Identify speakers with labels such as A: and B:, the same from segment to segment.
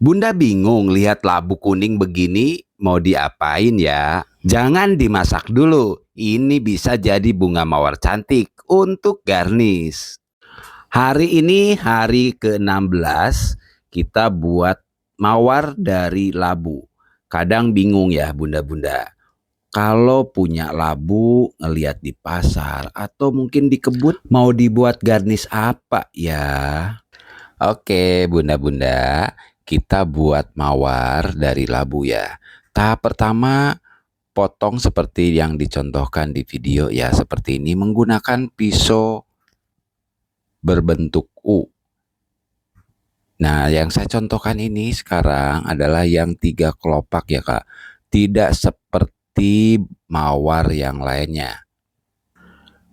A: Bunda bingung lihat labu kuning begini mau diapain ya? Jangan dimasak dulu. Ini bisa jadi bunga mawar cantik untuk garnish. Hari ini hari ke-16 kita buat mawar dari labu. Kadang bingung ya bunda-bunda. Kalau punya labu ngeliat di pasar atau mungkin di kebun mau dibuat garnish apa ya? Oke, bunda-bunda, kita buat mawar dari labu ya. Tahap pertama, potong seperti yang dicontohkan di video ya, seperti ini menggunakan pisau berbentuk U. Nah, yang saya contohkan ini sekarang adalah yang 3 kelopak ya Kak. Tidak seperti mawar yang lainnya.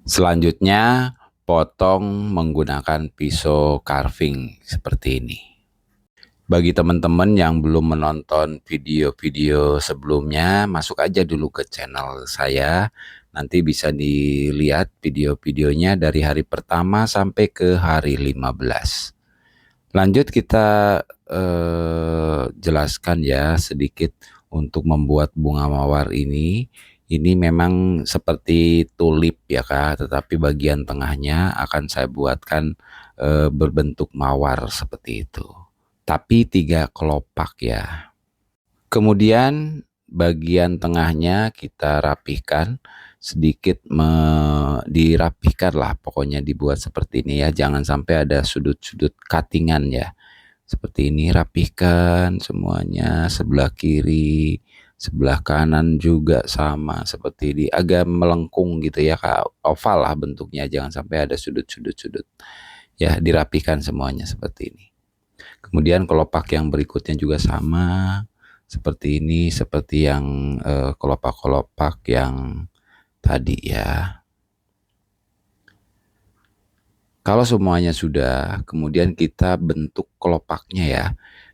A: Selanjutnya, potong menggunakan pisau carving seperti ini. Bagi teman-teman yang belum menonton video-video sebelumnya, masuk aja dulu ke channel saya. Nanti bisa dilihat video-videonya dari hari pertama sampai ke hari 15. Lanjut kita jelaskan ya sedikit untuk membuat bunga mawar ini. Ini memang seperti tulip ya Kak, tetapi bagian tengahnya akan saya buatkan berbentuk mawar seperti itu. Tapi 3 kelopak ya. Kemudian bagian tengahnya kita rapihkan sedikit, dirapihkan lah pokoknya, dibuat seperti ini ya, jangan sampai ada sudut-sudut cuttingan ya. Seperti ini rapihkan semuanya, sebelah kiri, sebelah kanan juga sama seperti ini, agak melengkung gitu ya Kak, oval lah bentuknya, jangan sampai ada sudut-sudut ya, dirapihkan semuanya seperti ini. Kemudian kelopak yang berikutnya juga sama seperti ini, seperti yang kelopak-kelopak yang tadi ya. Kalau semuanya sudah, kemudian kita bentuk kelopaknya ya.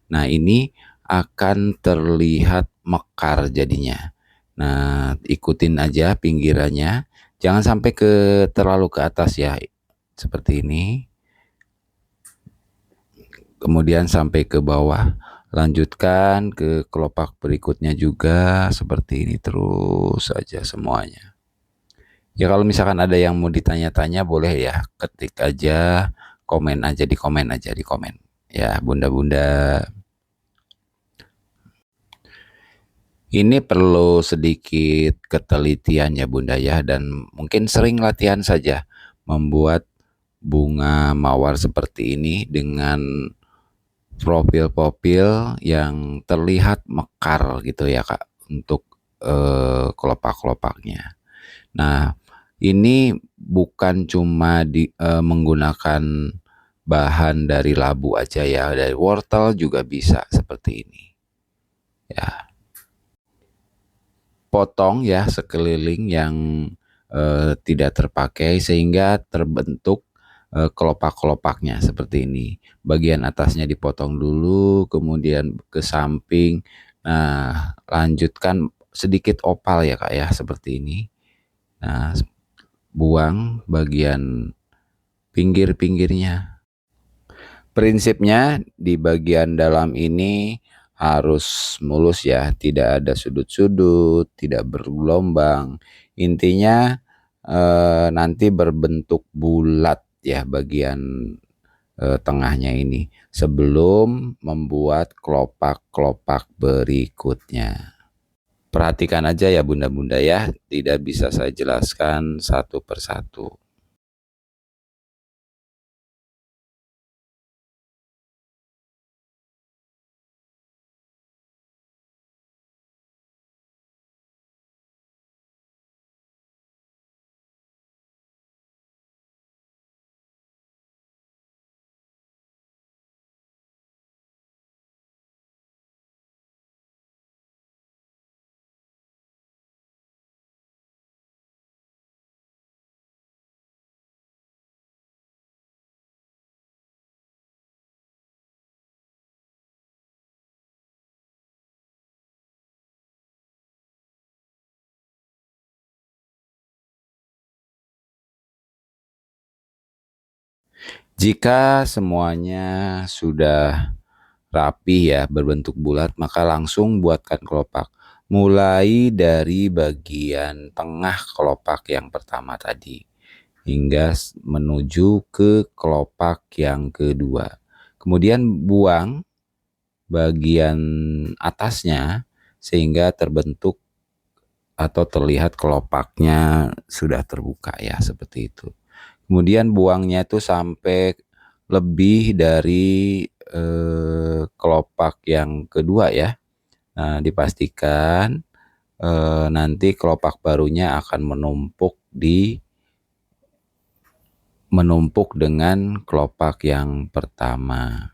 A: Nah, ini akan terlihat mekar jadinya. Nah, ikutin aja pinggirannya, jangan sampai terlalu ke atas ya. Seperti ini. Kemudian sampai ke bawah, lanjutkan ke kelopak berikutnya juga seperti ini, terus saja semuanya. Ya kalau misalkan ada yang mau ditanya-tanya boleh ya, ketik aja, komen aja di komen ya bunda-bunda. Ini perlu sedikit ketelitian ya bunda ya, dan mungkin sering latihan saja membuat bunga mawar seperti ini dengan profil-profil yang terlihat mekar gitu ya Kak, untuk kelopak-kelopaknya. Nah, ini bukan cuma menggunakan bahan dari labu aja ya, dari wortel juga bisa seperti ini ya. Potong ya sekeliling yang tidak terpakai sehingga terbentuk kelopak-kelopaknya seperti ini. Bagian atasnya dipotong dulu, kemudian ke samping. Nah, lanjutkan sedikit opal ya Kak ya, seperti ini. Nah, buang bagian pinggir-pinggirnya. Prinsipnya di bagian dalam ini harus mulus ya, tidak ada sudut-sudut, tidak bergelombang. Intinya nanti berbentuk bulat ya bagian tengahnya ini sebelum membuat kelopak-kelopak berikutnya. Perhatikan aja ya bunda-bunda ya, tidak bisa saya jelaskan satu persatu. Jika semuanya sudah rapi ya, berbentuk bulat, maka langsung buatkan kelopak. Mulai dari bagian tengah kelopak yang pertama tadi hingga menuju ke kelopak yang kedua. Kemudian buang bagian atasnya sehingga terbentuk atau terlihat kelopaknya sudah terbuka ya, seperti itu. Kemudian buangnya itu sampai lebih dari kelopak yang kedua ya. Nah, dipastikan nanti kelopak barunya akan menumpuk dengan kelopak yang pertama.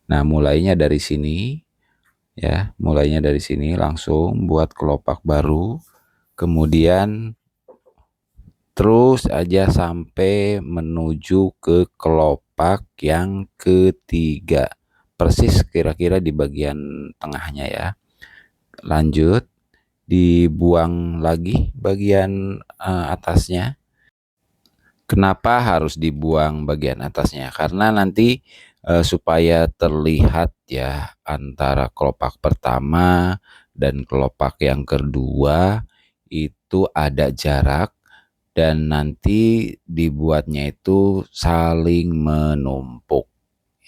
A: Nah, mulainya dari sini langsung buat kelopak baru, kemudian terus aja sampai menuju ke kelopak yang ketiga. Persis kira-kira di bagian tengahnya ya. Lanjut, dibuang lagi bagian atasnya. Kenapa harus dibuang bagian atasnya? Karena nanti supaya terlihat ya antara kelopak pertama dan kelopak yang kedua itu ada jarak, dan nanti dibuatnya itu saling menumpuk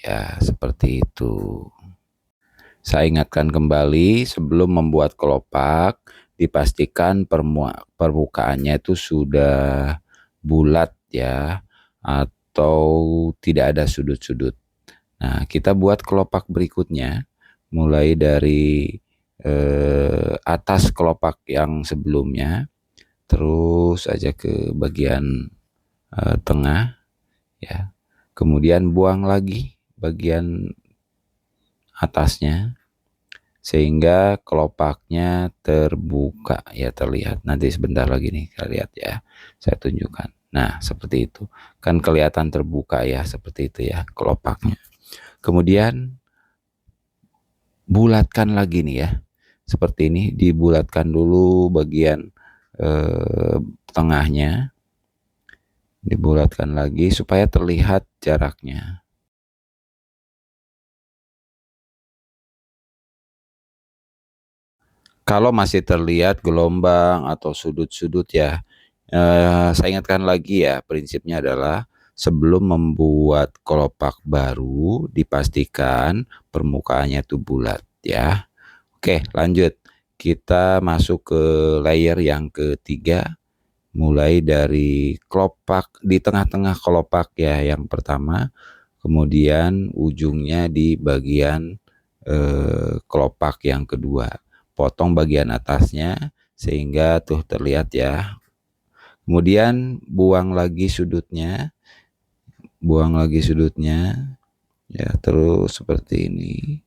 A: ya, seperti itu. Saya ingatkan kembali, sebelum membuat kelopak dipastikan permukaannya itu sudah bulat ya, atau tidak ada sudut-sudut. Nah, kita buat kelopak berikutnya mulai dari atas kelopak yang sebelumnya, terus aja ke bagian tengah ya. Kemudian buang lagi bagian atasnya sehingga kelopaknya terbuka ya, terlihat. Nanti sebentar lagi nih kita lihat ya, saya tunjukkan. Nah, seperti itu kan kelihatan terbuka ya, seperti itu ya kelopaknya. Kemudian bulatkan lagi nih ya, seperti ini. Dibulatkan dulu bagian tengahnya, dibulatkan lagi supaya terlihat jaraknya. Kalau masih terlihat gelombang atau sudut-sudut ya, saya ingatkan lagi ya, prinsipnya adalah sebelum membuat kelopak baru dipastikan permukaannya itu bulat ya. Oke, lanjut. Kita masuk ke layer yang ketiga, mulai dari kelopak di tengah-tengah kelopak ya yang pertama, kemudian ujungnya di bagian kelopak yang kedua. Potong bagian atasnya sehingga tuh terlihat ya. Kemudian buang lagi sudutnya ya, terus seperti ini.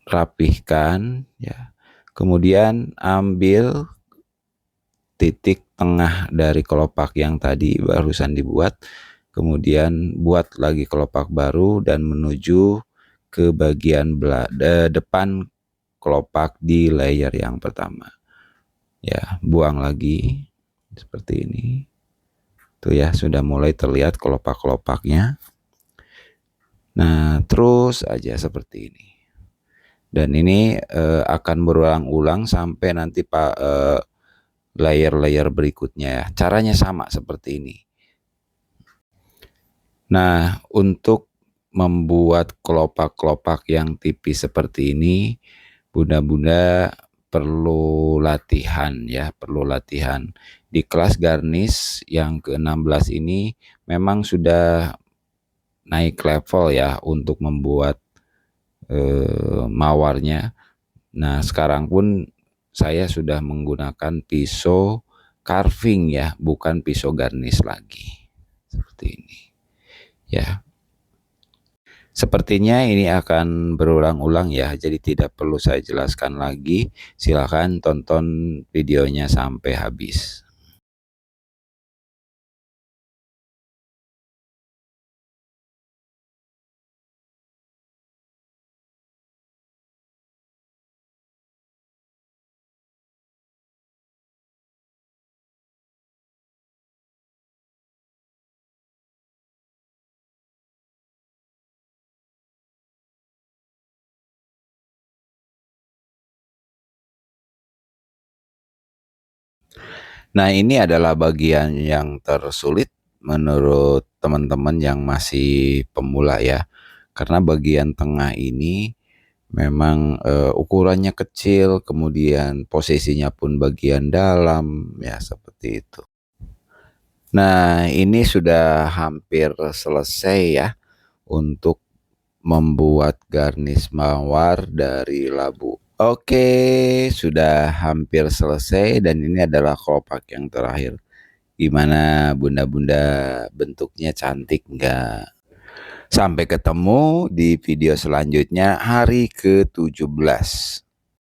A: Rapihkan ya. Kemudian ambil titik tengah dari kelopak yang tadi barusan dibuat, kemudian buat lagi kelopak baru dan menuju ke bagian depan kelopak di layer yang pertama ya. Buang lagi seperti ini tuh ya, sudah mulai terlihat kelopak-kelopaknya. Nah, terus aja seperti ini, dan ini akan berulang-ulang sampai nanti layer-layer berikutnya ya. Caranya sama seperti ini. Nah, untuk membuat kelopak-kelopak yang tipis seperti ini, bunda-bunda perlu latihan ya, perlu latihan. Di kelas garnish yang ke-16 ini memang sudah naik level ya untuk membuat mawarnya. Nah, sekarang pun saya sudah menggunakan pisau carving ya, bukan pisau garnish lagi. Seperti ini ya. Sepertinya ini akan berulang-ulang ya, jadi tidak perlu saya jelaskan lagi. Silakan tonton videonya sampai habis. Nah, ini adalah bagian yang tersulit menurut teman-teman yang masih pemula ya. Karena bagian tengah ini memang, ukurannya kecil, kemudian posisinya pun bagian dalam, ya seperti itu. Nah, ini sudah hampir selesai ya untuk membuat garnish mawar dari labu. Oke, sudah hampir selesai dan ini adalah kelopak yang terakhir. Gimana bunda-bunda, bentuknya cantik nggak? Sampai ketemu di video selanjutnya hari ke-17.